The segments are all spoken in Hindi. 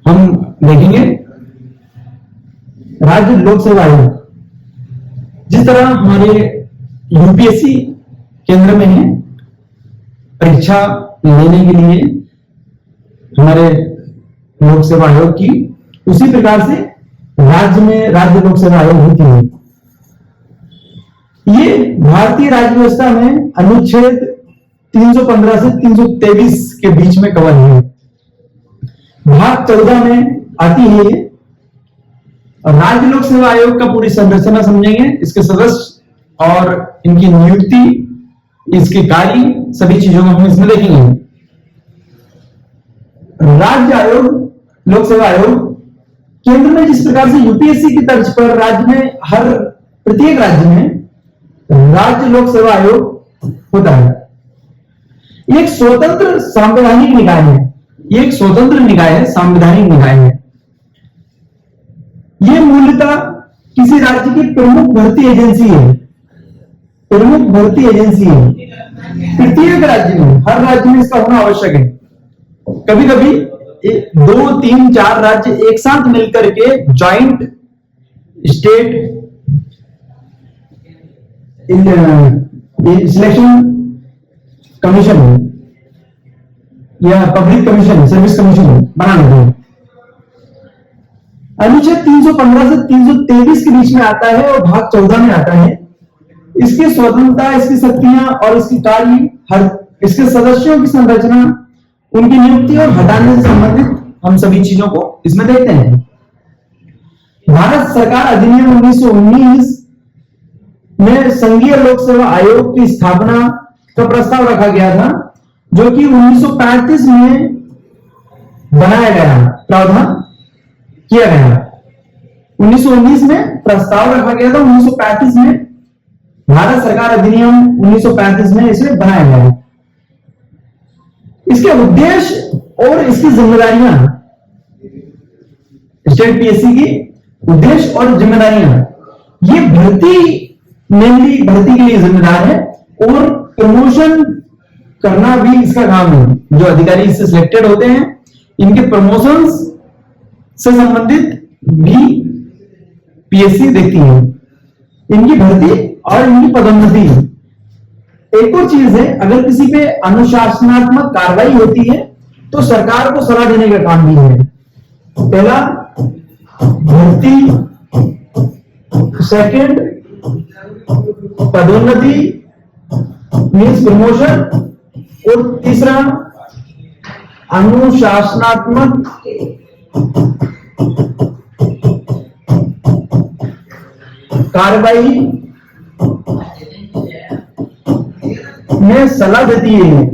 हम देखेंगे राज्य लोक सेवा आयोग, जिस तरह हमारे यूपीएससी केंद्र में है परीक्षा लेने के लिए हमारे लोक सेवा आयोग की, उसी प्रकार से राज्य में राज्य लोक सेवा आयोग होती है। ये भारतीय राज्य व्यवस्था में अनुच्छेद 315 से 323 के बीच में कवर है। भाग 14 में आती है ये। राज्य लोक सेवा आयोग का पूरी संरचना समझेंगे, इसके सदस्य और इनकी नियुक्ति, इसके कार्य, सभी चीजों को हम इसमें देखेंगे। राज्य आयोग, लोक सेवा आयोग केंद्र में जिस प्रकार से यूपीएससी की तर्ज पर राज्य में हर प्रत्येक राज्य में राज्य लोक सेवा आयोग होता है। एक स्वतंत्र संवैधानिक निकाय है, ये एक स्वतंत्र निकाय है, संवैधानिक निकाय है। ये मूलतः किसी राज्य की प्रमुख भर्ती एजेंसी है, प्रमुख भर्ती एजेंसी है प्रत्येक राज्य में, हर राज्य में इसका होना आवश्यक है। कभी कभी 2, 3, 4 राज्य एक साथ मिलकर के जॉइंट स्टेट सिलेक्शन कमीशन या पब्लिक कमीशन, सर्विस कमीशन बना लेते हैं। अनुच्छेद 315 से 323 के बीच में आता है और भाग 14 में आता है। इसकी स्वतंत्रता, इसकी शक्तियां और इसकी कार्य, हर इसके सदस्यों की संरचना, उनकी नियुक्ति और हटाने से संबंधित हम सभी चीजों को इसमें देखते हैं। भारत सरकार अधिनियम 1919 में संघीय लोक सेवा आयोग की स्थापना का प्रस्ताव रखा गया था, जो कि 1935 में बनाया गया, प्रावधान किया गया। 1919 में प्रस्ताव रखा गया था, 1935 में भारत सरकार अधिनियम 1935 में इसे बनाया गया। इसके उद्देश्य और इसकी जिम्मेदारियां, स्टेट पीएससी की उद्देश्य और जिम्मेदारियां, ये भर्ती मेनली भर्ती के लिए जिम्मेदार है और प्रमोशन करना भी इसका काम है। जो अधिकारी इससे सिलेक्टेड होते हैं, इनके प्रमोशंस से संबंधित भी पीएससी देखती है, इनकी भर्ती और इनकी पदोन्नति। एक और चीज है, अगर किसी पे अनुशासनात्मक कार्रवाई होती है तो सरकार को सलाह देने का काम भी है। पहला भर्ती, सेकंड पदोन्नति मीन्स प्रमोशन, और तीसरा अनुशासनात्मक कार्रवाई में सलाह देती है।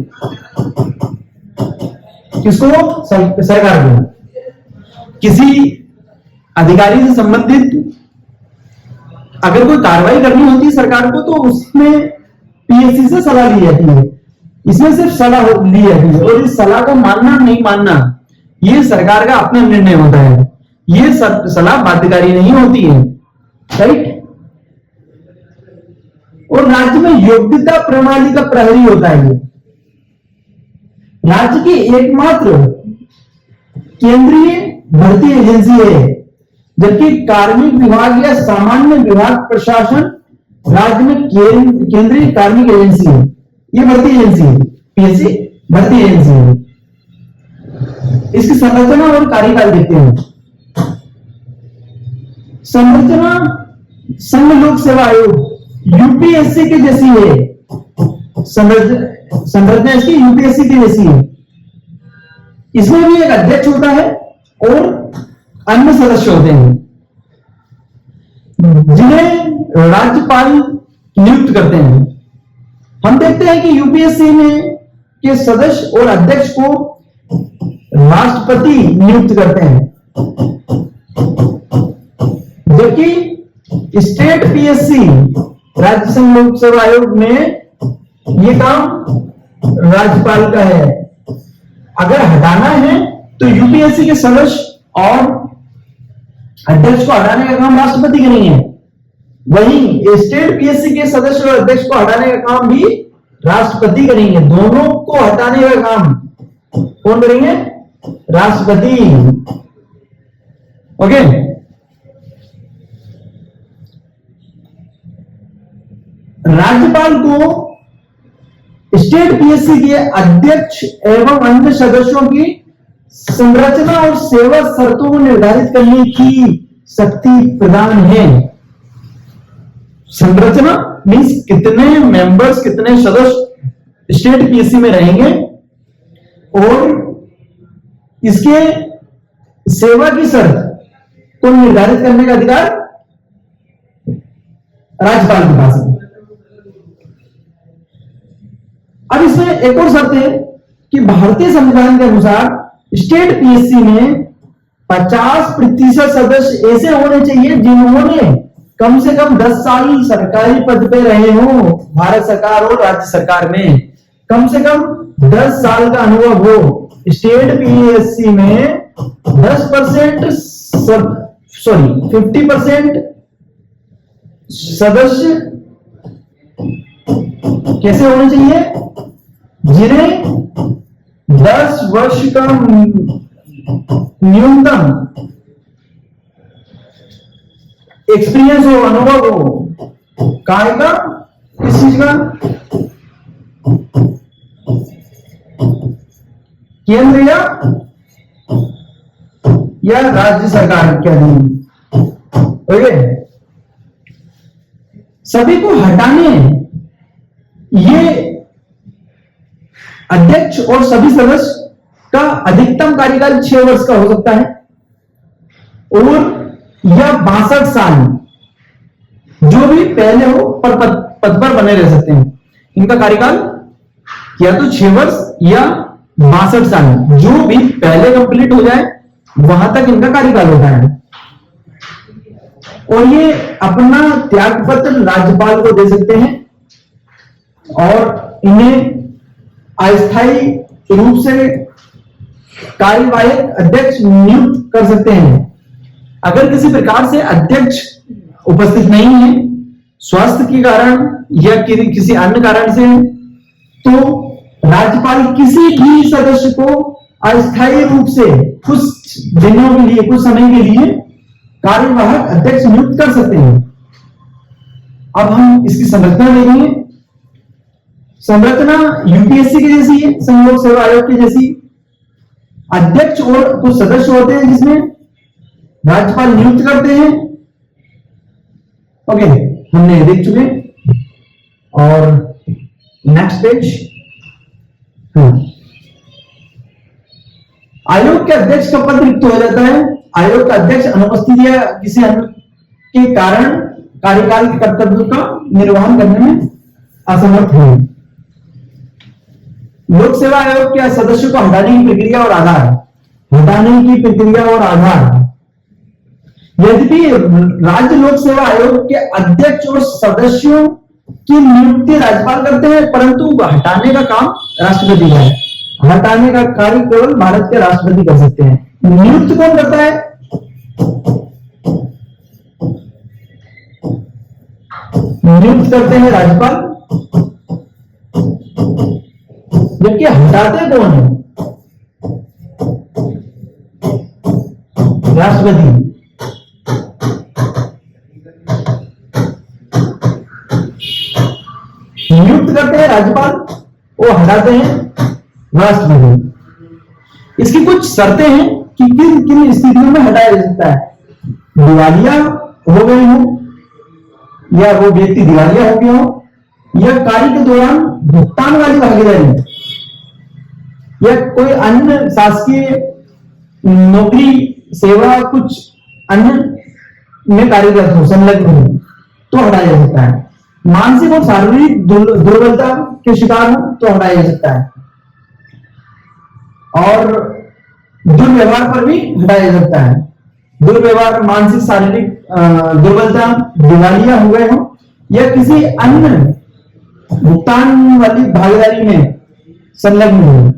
किसको? सरकार को। किसी अधिकारी से संबंधित अगर कोई कार्रवाई करनी होती है सरकार को, तो उसमें पीएससी से सलाह ली जाती है। इसमें सिर्फ सलाह ली जाती है और इस सलाह को मानना नहीं मानना ये सरकार का अपना निर्णय होता है। ये सलाह बाध्यकारी नहीं होती है, राइट। और राज्य में योग्यता प्रणाली का प्रहरी होता है। ये राज्य की एकमात्र केंद्रीय भर्ती एजेंसी है, जबकि कार्मिक विभाग या सामान्य विभाग प्रशासन राज्य में केंद्रीय कार्मिक एजेंसी है। ये भर्ती एजेंसी है, पीएससी भर्ती एजेंसी है। इसकी संरचना और कार्यकाल देखते हैं। संरचना संघ लोक सेवा आयोग यूपीएससी की जैसी है, संरचना इसकी यूपीएससी की जैसी है। इसमें भी एक अध्यक्ष होता है और अन्य सदस्य होते हैं, जिन्हें राज्यपाल नियुक्त करते हैं। हम देखते हैं कि यूपीएससी में के सदस्य और अध्यक्ष को राष्ट्रपति नियुक्त करते हैं, जबकि स्टेट पीएससी राज्य संघ लोक सेवा आयोग में ये काम राज्यपाल का है। अगर हटाना है तो यूपीएससी के सदस्य और अध्यक्ष को हटाने का काम राष्ट्रपति का नहीं है, वहीं स्टेट पीएससी के सदस्य और अध्यक्ष को हटाने का काम भी राष्ट्रपति करेंगे। दोनों को हटाने का काम कौन करेंगे? राष्ट्रपति। ओके, राज्यपाल को स्टेट पीएससी के अध्यक्ष एवं अन्य सदस्यों की संरचना और सेवा शर्तों को निर्धारित करने की शक्ति प्रदान है। संरचना मीन्स कितने मेंबर्स, कितने सदस्य स्टेट पीएससी में रहेंगे, और इसके सेवा की शर्त को निर्धारित करने का अधिकार राज्यपाल के पास है। अब इसमें एक और शर्त है कि भारतीय संविधान के अनुसार स्टेट पीएससी में 50% सदस्य ऐसे होने चाहिए जिन्होंने कम से कम 10 साल सरकारी पद पे रहे हो, भारत सरकार और राज्य सरकार में कम से कम 10 साल का अनुभव हो। स्टेट पीएससी में 10% 50% सदस्य कैसे होने चाहिए? जिन्हें 10 वर्ष का न्यूनतम एक्सपीरियंस हो, अनुभव हो। काय का? किस चीज का? केंद्र या राज्य सरकार के अधीन। ओके, सभी को हटाने ये अध्यक्ष और सभी सदस्य का अधिकतम कार्यकाल 6 वर्ष का हो सकता है, और या 62 साल जो भी पहले हो पर पद पर बने रह सकते हैं। इनका कार्यकाल या तो 6 वर्ष या 62 साल, जो भी पहले कंप्लीट हो जाए वहां तक इनका कार्यकाल होता है। और ये अपना त्याग पत्र राज्यपाल को दे सकते हैं और इन्हें अस्थायी रूप से कार्यवाहक अध्यक्ष नियुक्त कर सकते हैं। अगर किसी प्रकार से अध्यक्ष उपस्थित नहीं है, स्वास्थ्य के कारण या किसी अन्य कारण से, तो राज्यपाल किसी भी सदस्य को अस्थायी रूप से कुछ दिनों के लिए, कुछ समय के लिए कार्यवाहक अध्यक्ष नियुक्त कर सकते हैं। अब हम इसकी संरचना देखेंगे। संरचना यूपीएससी की जैसी है, संघ लोक सेवा आयोग की जैसी। अध्यक्ष और कुछ सदस्य होते हैं जिसमें राज्यपाल नियुक्त करते हैं। ओके, हमने देख चुके। और नेक्स्ट पेज। आयोग के अध्यक्ष का पद रिक्त हो जाता है। आयोग का अध्यक्ष अनुपस्थिति या किसी अन्य के कारण कार्यकाल के कर्तव्य का निर्वहन करने में असमर्थ है। लोक सेवा आयोग के सदस्यों को हटाने की प्रक्रिया और आधार। हटाने की प्रक्रिया और आधार। यद्यपि राज्य लोक सेवा आयोग के अध्यक्ष और सदस्यों की नियुक्ति राज्यपाल करते हैं, परंतु हटाने का काम राष्ट्रपति का है। हटाने का कार्य केवल भारत के राष्ट्रपति कर सकते हैं। नियुक्त कौन करता है? नियुक्त करते हैं राज्यपाल, जबकि हटाते कौन है? राष्ट्रपति। नियुक्त करते हैं राज्यपाल, वो हटाते हैं राष्ट्रपति। इसकी कुछ शर्तें हैं कि किन किन स्थितियों में हटाया जा सकता है। दिवालिया हो गए हो, या वो व्यक्ति दिवालिया हो गया हो, या कार्य के दौरान भुगतान वाली भागीदारी, या कोई अन्य शासकीय नौकरी, सेवा, कुछ अन्य में कार्यरत हो, संलग्न हो, तो हटाया जा सकता है। मानसिक और शारीरिक दुर्बलता के शिकार हो तो हटाया जा सकता है, और दुर्व्यवहार पर भी हटाया जा सकता है। दुर्व्यवहार, मानसिक शारीरिक दुर्बलता, दिवालिया हो गए हो, या किसी अन्य भुगतान वाली भागीदारी में संलग्न हो।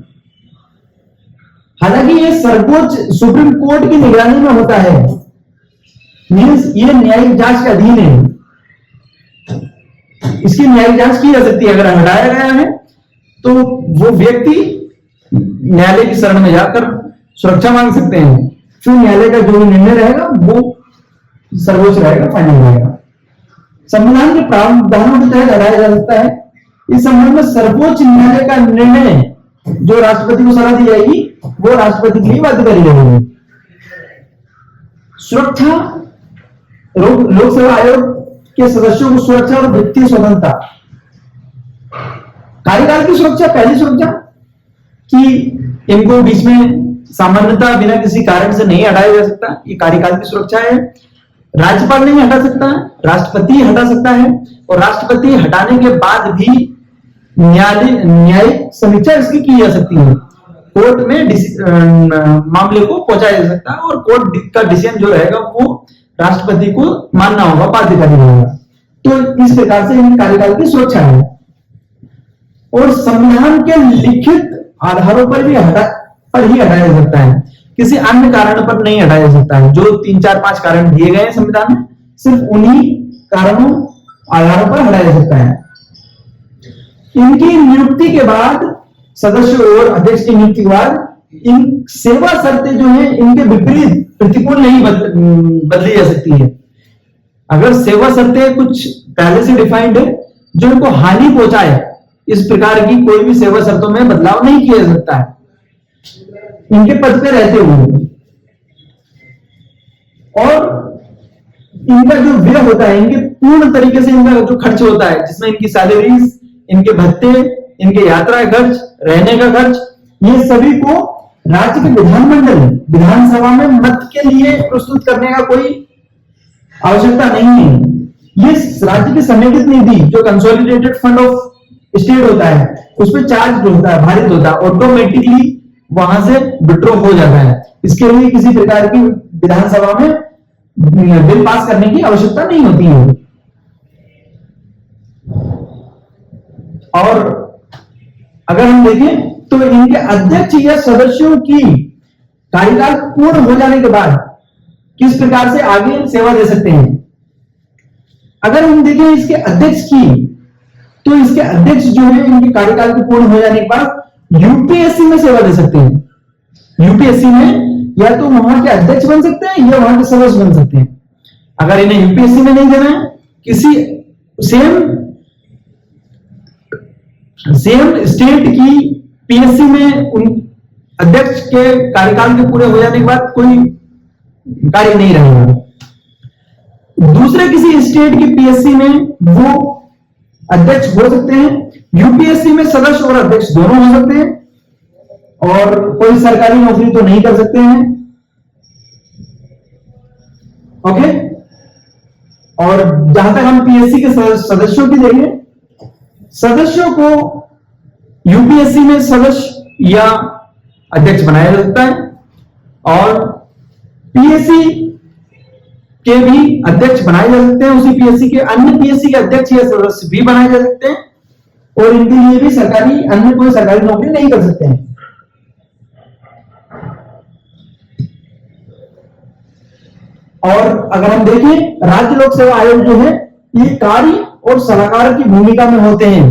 हालांकि ये सर्वोच्च सुप्रीम कोर्ट की निगरानी में होता है, मीन्स ये न्यायिक जांच के अधीन है। इसकी न्यायिक जांच की जा सकती है। अगर हटाया गया है तो वो व्यक्ति न्यायालय की शरण में जाकर सुरक्षा मांग सकते हैं, फिर न्यायालय का जो भी निर्णय रहेगा वो सर्वोच्च रहेगा, फाइनल रहेगा। संविधान के प्रावधानों के तहत हटाया जा सकता है। इस संबंध में सर्वोच्च न्यायालय का निर्णय जो राष्ट्रपति को सलाह दी जाएगी वो राष्ट्रपति के लिए बाध्यकारी रहेगी। सुरक्षा, लोक सेवा आयोग के सदस्यों को सुरक्षा और व्यक्ति स्वतंत्रता। कार्यकाल की सुरक्षा, पहली सुरक्षा कि इनको बीच में सामान्यता बिना किसी कारण से नहीं हटाया जा सकता, ये कार्यकाल की सुरक्षा है। राज्यपाल नहीं हटा सकता, राष्ट्रपति हटा सकता है, और राष्ट्रपति हटाने के बाद भी न्यायिक समीक्षा इसकी की जा सकती है। कोर्ट में मामले को पहुंचाया जा सकता है और कोर्ट का डिसीजन जो रहेगा वो राष्ट्रपति को मानना होगा, बाध्यकारी रहेगा। तो इस प्रकार से इन कार्यकाल की सुरक्षा है। और संविधान के लिखित आधारों पर भी हटाया जा सकता है, किसी अन्य कारण पर नहीं हटाया जा सकता है। जो 3, 4, 5 कारण दिए गए हैं संविधान में, सिर्फ उन्हीं कारणों आधारों पर हटाया जा सकता है। इनकी नियुक्ति के बाद, सदस्य और अध्यक्ष की नियुक्ति के बाद, इन सेवा शर्तें जो है इनके विपरीत प्रतिकूल नहीं बदली जा सकती है। अगर सेवा शर्तें कुछ पहले से डिफाइंड है जो इनको हानि पहुंचाए, इस प्रकार की कोई भी सेवा शर्तों में बदलाव नहीं किया जा सकता है इनके पद पे रहते हुए। और इनका जो व्यय होता है, इनके पूर्ण तरीके से इनका जो खर्च होता है, जिसमें इनकी सैलरीज, इनके भत्ते, इनके यात्रा खर्च, रहने का खर्च, ये सभी को राज्य के विधानमंडल, विधानसभा में मत के लिए प्रस्तुत करने का कोई आवश्यकता नहीं है। ये राज्य की समेकित निधि जो कंसोलिडेटेड फंड ऑफ स्टेट होता है, उस पर चार्ज होता है, भारित होता है, ऑटोमेटिकली वहां से विड्रॉ हो जाता है। इसके लिए किसी प्रकार की विधानसभा में बिल पास करने की आवश्यकता नहीं होती है। और अगर हम देखें तो इनके अध्यक्ष या सदस्यों की कार्यकाल पूर्ण हो जाने के बाद किस प्रकार से आगे सेवा दे सकते हैं। अगर हम देखें इसके अध्यक्ष की, तो इसके अध्यक्ष जो है इनके कार्यकाल के पूर्ण हो जाने के बाद यूपीएससी में सेवा दे सकते हैं। यूपीएससी में या तो वहां के अध्यक्ष बन सकते हैं या वहां के सदस्य बन सकते हैं। अगर इन्हें यूपीएससी में नहीं देना है, किसी सेम स्टेट की पीएससी में उन अध्यक्ष के कार्यकाल के पूरे हो जाने के बाद कोई कार्य नहीं रहेगा। दूसरे किसी स्टेट की पीएससी में वो अध्यक्ष हो सकते हैं। यूपीएससी में सदस्य और अध्यक्ष दोनों हो सकते हैं, और कोई सरकारी नौकरी तो नहीं कर सकते हैं। ओके। और जहां तक हम पीएससी के सदस्यों की देखें, सदस्यों को यूपीएससी में सदस्य या अध्यक्ष बनाया जा सकता है, और पीएससी के भी अध्यक्ष बनाए जा सकते हैं। उसी पीएससी के अन्य पीएससी के अध्यक्ष या सदस्य भी बनाए जा सकते हैं, और इनके लिए भी अन्य कोई सरकारी नौकरी नहीं कर सकते हैं। और अगर हम देखें, राज्य लोक सेवा आयोग जो है ये कार्य और सलाहकार की भूमिका में होते हैं।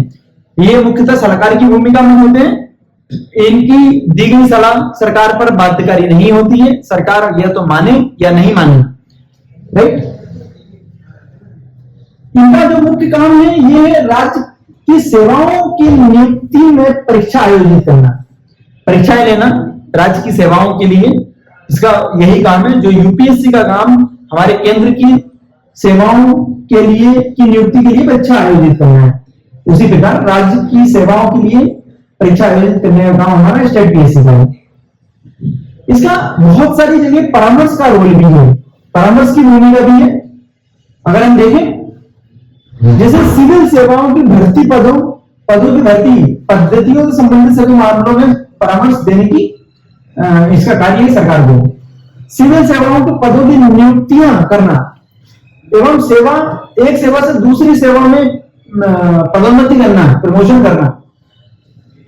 ये मुख्यतः सलाहकार की भूमिका में होते हैं। इनकी दी गई सलाह सरकार पर बाध्यकारी नहीं होती है, सरकार या तो माने या नहीं माने, राइट। इनका जो मुख्य काम है ये है राज्य की सेवाओं की नियुक्ति में परीक्षा आयोजित करना, परीक्षाएं लेना राज्य की सेवाओं के लिए, इसका यही काम है। जो यूपीएससी का काम हमारे केंद्र की सेवाओं के लिए की नियुक्ति के लिए परीक्षा आयोजित करना है, उसी प्रकार राज्य की सेवाओं के लिए परीक्षा आयोजित करने का काम हमारा स्टेट पीएससी का है। इसका बहुत सारी जगह परामर्श का रोल भी है, परामर्श की भूमिका भी है। अगर हम देखें, जैसे सिविल सेवाओं की भर्ती पदों की भर्ती पद्धतियों से संबंधित सभी मामलों में परामर्श देने की इसका कार्य है सरकार को। सिविल सेवाओं के पदों की नियुक्तियां करना एवं एक सेवा से दूसरी सेवा में पदोन्नति करना, प्रमोशन करना,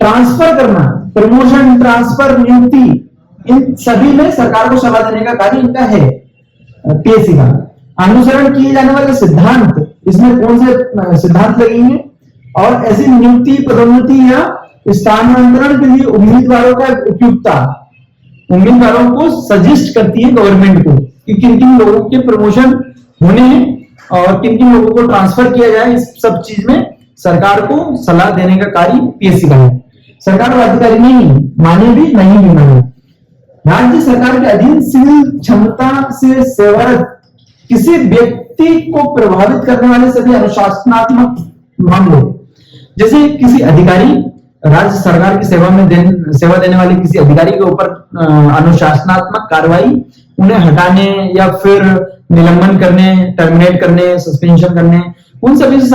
ट्रांसफर करना, प्रमोशन, ट्रांसफर, नियुक्ति, इन सभी में सरकार को सलाह देने का कार्य इनका है पीएससी का। अनुसरण किए जाने वाले सिद्धांत इसमें कौन से सिद्धांत लगेंगे, और ऐसी नियुक्ति, पदोन्नति या स्थानांतरण के लिए उम्मीदवारों का उपयुक्तता, उम्मीदवारों को सजेस्ट करती है गवर्नमेंट को कि किन किन लोगों के प्रमोशन होने हैं और किन किन लोगों को ट्रांसफर किया जाए। इस सब चीज में सरकार को सलाह देने का कार्य पीएससी का है। सरकार का अधिकारी नहीं माने भी नहीं भी माने। राज्य सरकार के अधीन सिविल क्षमता से सेवारत किसी व्यक्ति को प्रभावित करने वाले सभी अनुशासनात्मक मामले, जैसे किसी अधिकारी, राज्य सरकार की सेवा देने वाले किसी अधिकारी के ऊपर अनुशासनात्मक कार्रवाई, उन्हें हटाने या फिर निलंबन करने, टर्मिनेट करने, सस्पेंशन करने, उन सभी से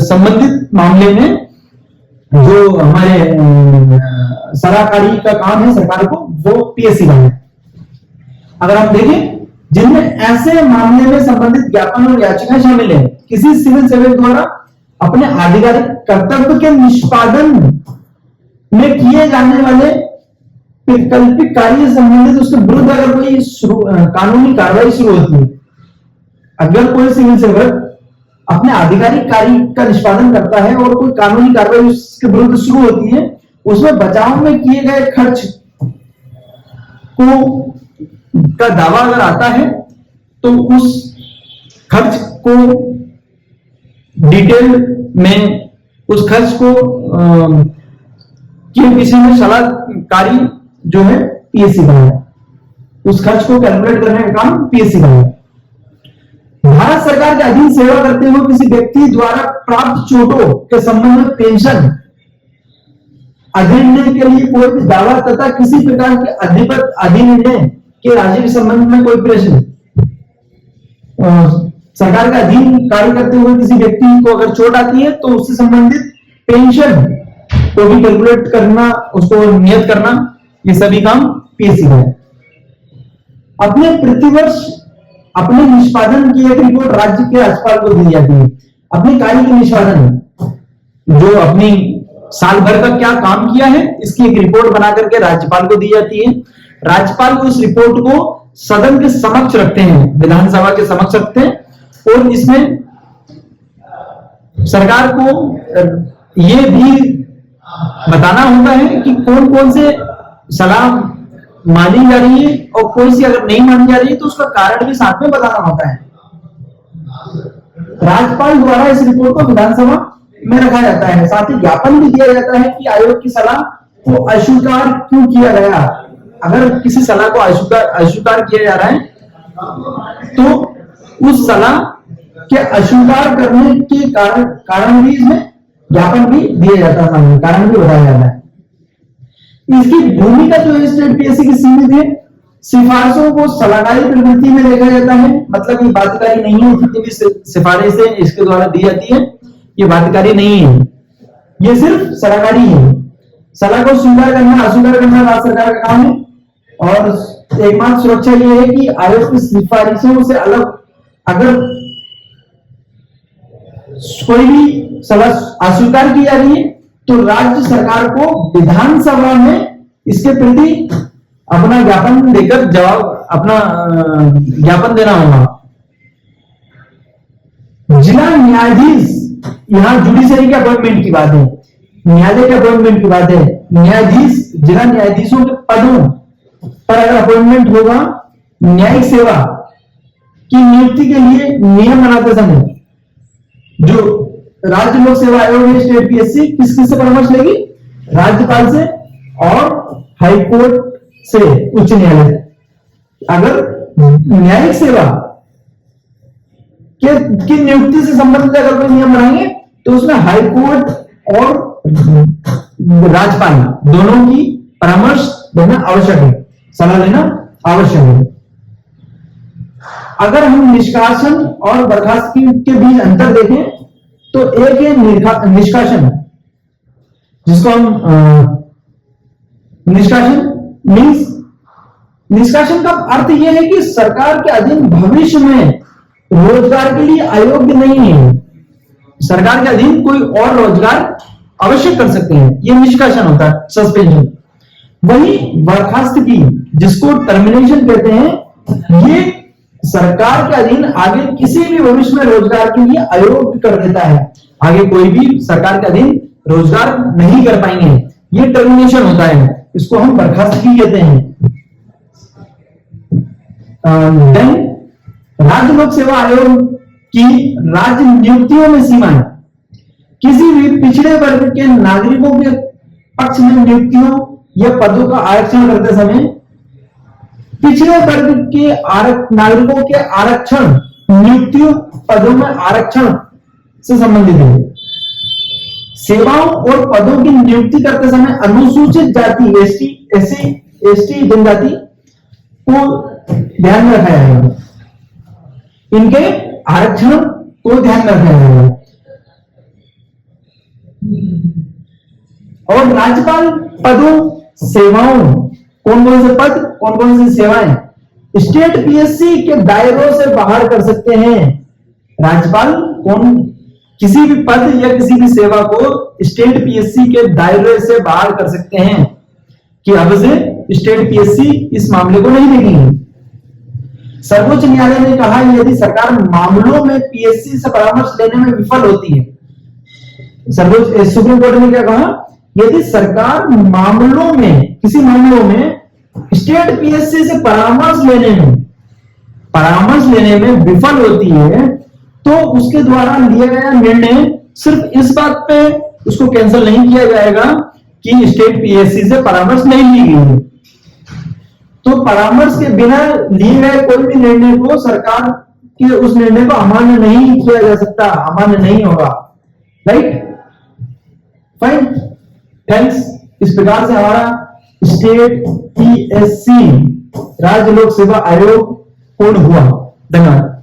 संबंधित मामले में जो हमारे सलाहकारी का काम है सरकार को, वो पीएससी का है। अगर आप देखें, जिनमें ऐसे मामले में संबंधित ज्ञापन और याचिकाएं शामिल है, किसी सिविल सेवक द्वारा अपने आधिकारिक कर्तव्य के निष्पादन में किए जाने वाले वैकल्पिक कार्य से संबंधित उसके विरुद्ध अगर कोई कानूनी कार्रवाई शुरू होती है, अगर कोई सिविल सेवक अपने आधिकारिक कार्य का निष्पादन करता है और कोई कानूनी कार्रवाई उसके विरुद्ध शुरू होती है, उसमें बचाव में किए गए खर्च को का दावा अगर आता है, तो उस खर्च को डिटेल में, उस खर्च को किसी में सलाहकारी जो है पीएससी का है, उस खर्च को कैलकुलेट करने का काम पीएससी का है। भारत सरकार के अधीन सेवा करते हुए किसी व्यक्ति द्वारा प्राप्त चोटों के संबंध में पेंशन अधिनियम के लिए कोई भी दावा तथा किसी प्रकार के अधिनियम के राज्य के संबंध में कोई प्रश्न, सरकार का अधीन कार्य करते हुए किसी व्यक्ति को अगर चोट आती है तो उससे संबंधित पेंशन को भी कैलकुलेट करना, उसको नियत करना, ये सभी काम पीएससी का है। अपने प्रतिवर्ष अपने निष्पादन की एक रिपोर्ट राज्य के राज्यपाल को दी जाती है। अपने कार्य के निष्पादन, जो अपनी साल भर का क्या काम किया है, इसकी एक रिपोर्ट बना करके राज्यपाल को दी जाती है। राज्यपाल उस रिपोर्ट को सदन के समक्ष रखते हैं, विधानसभा के समक्ष रखते हैं, और इसमें सरकार को यह भी बताना होता है कि कौन कौन से सलाह मानी जा रही है और कौन सी अगर नहीं मानी जा रही है तो उसका कारण भी साथ में बताना होता है। राज्यपाल द्वारा इस रिपोर्ट को विधानसभा में रखा जाता है। साथ ही ज्ञापन भी दिया जाता है कि आयोग की सलाह को अस्वीकार क्यों किया गया। अगर किसी सलाह को अस्वीकार किया जा रहा है तो उस सलाह के अस्वीकार करने के कारण भी इसमें ज्ञापन भी दिया जाता है, कारण भी बताया जाता है। इसकी भूमिका जो है स्टेट पीएससी की सीमित है। सिफारिशों को सलाहकारी प्रवृत्ति में देखा जाता है, मतलब ये बाध्यकारी नहीं है। जितनी भी सिफारिशें इसके द्वारा दी जाती है ये बाध्यकारी नहीं है, ये सिर्फ सलाहकारी है। सलाह को स्वीकार करना अस्वीकार करना राज्य सरकार का काम है, और एकमात्र सुरक्षा ये है कि आयोग की सिफारिशों से अलग अगर कोई भी सलाह अस्वीकार की जा रही है तो राज्य सरकार को विधानसभा में इसके प्रति अपना ज्ञापन देकर अपना ज्ञापन देना होगा। जिला न्यायाधीश, यहां जुडिशरी के अपॉइंटमेंट की बात है, न्यायालय के अपॉइंटमेंट की बात है। न्यायाधीश, जिला न्यायाधीशों के पदों पर अगर अपॉइंटमेंट होगा, न्यायिक सेवा की नियुक्ति के लिए नियम बनाते समय जो राज्य लोक सेवा आयोग है स्टेट पीएससी किससे परामर्श लेगी? राज्यपाल से और हाईकोर्ट से, उच्च न्यायालय। अगर न्यायिक सेवा की नियुक्ति से संबंधित अगर कोई नियम बनाएंगे तो उसमें हाईकोर्ट और राज्यपाल दोनों की परामर्श लेना आवश्यक है, सलाह लेना आवश्यक है। अगर हम निष्कासन और बर्खास्तगी के बीच अंतर देखें तो एक है निष्कासन, जिसको हम निष्कासन मीन्स, निष्कासन का अर्थ यह है कि सरकार के अधीन भविष्य में रोजगार के लिए अयोग्य नहीं है, सरकार के अधीन कोई और रोजगार अवश्य कर सकते हैं, यह निष्कासन होता है, सस्पेंशन। वही बर्खास्तगी जिसको टर्मिनेशन कहते हैं, ये सरकार के अधीन आगे किसी भी भविष्य में रोजगार के लिए अयोग्य कर देता है। आगे कोई भी सरकार के अधीन रोजगार नहीं कर पाएंगे, ये टर्मिनेशन होता है, इसको हम बर्खास्तगी कहते हैं। देन राज्य लोक सेवा आयोग की राज्य नियुक्तियों में सीमाएं। किसी भी पिछड़े वर्ग के नागरिकों के पक्ष में नियुक्तियों या पदों का आरक्षण करते समय पिछड़े वर्ग के नागरिकों के आरक्षण नियुक्तियों पदों में आरक्षण से संबंधित है। सेवाओं और पदों की नियुक्ति करते समय अनुसूचित जाति एसटी जनजाति को ध्यान में रखा जाएगा, इनके आरक्षण को ध्यान में रखा जाएगा। और राज्यपाल पदों सेवाओं कौन कौन से पद कौन कौन सी सेवाएं स्टेट पीएससी के दायरों से बाहर कर सकते हैं। राज्यपाल कौन किसी भी पद या किसी भी सेवा को स्टेट पीएससी के दायरे से बाहर कर सकते हैं कि अब से स्टेट पीएससी इस मामले को नहीं देखेंगे। सर्वोच्च न्यायालय ने कहा यदि सरकार मामलों में पीएससी से परामर्श लेने में विफल होती है, सुप्रीम कोर्ट ने क्या कहा, यदि सरकार मामलों में किसी मामलों में स्टेट पीएससी से परामर्श लेने में विफल होती है तो उसके द्वारा लिया गया निर्णय सिर्फ इस बात पे उसको कैंसिल नहीं किया जाएगा कि स्टेट पीएससी से परामर्श नहीं ली गई है। तो परामर्श के बिना लिए गए कोई भी निर्णय को सरकार के उस निर्णय को अमान्य नहीं किया जा सकता, अमान्य नहीं होगा। Right, fine, thanks. इस प्रकार से हमारा स्टेट पीएससी राज्य लोक सेवा आयोग पूर्ण हुआ। धन्यवाद।